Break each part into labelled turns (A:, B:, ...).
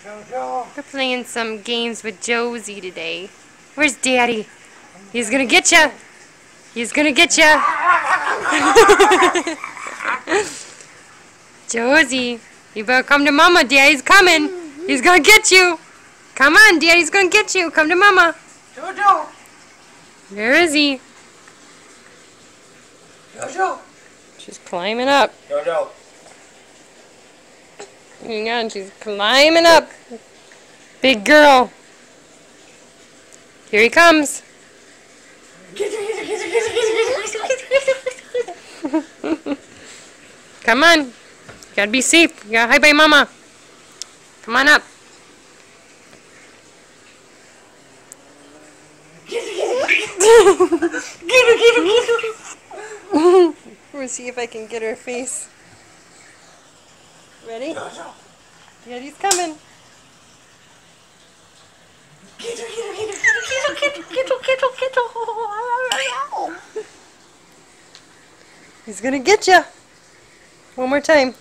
A: We're playing some games with Josie today. Where's Daddy? He's gonna get ya. He's gonna get ya. Josie, you better come to Mama. Daddy's coming. He's gonna get you. Come on, Daddy's gonna get you. Come to Mama.
B: Jojo.
A: Where is he?
B: Jojo.
A: She's climbing up.
B: Jojo.
A: Hang on, she's climbing up. Big girl. Here he comes. Come on. You gotta be safe. You gotta hide by Mama. Come on up. We'll see if I can get her face. Ready? Daddy's coming. He's gonna get ya. One more time.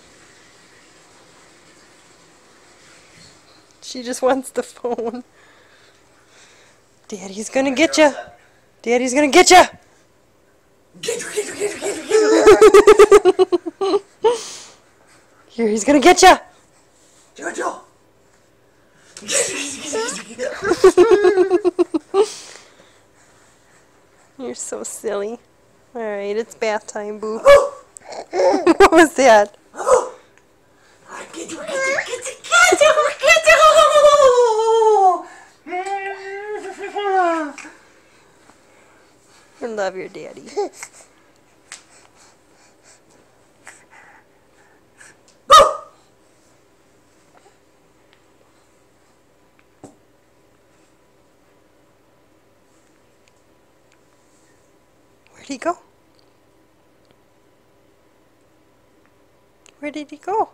A: She just wants the phone. Daddy's gonna get ya. Daddy's gonna get ya. Here, he's gonna get ya.
B: Jojo.
A: You're so silly. Alright, it's bath time, boo. What was that? I love your daddy. Where'd he go? Where did he go?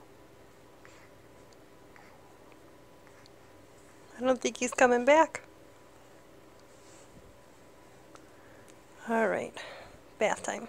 A: I don't think he's coming back. Alright, bath time.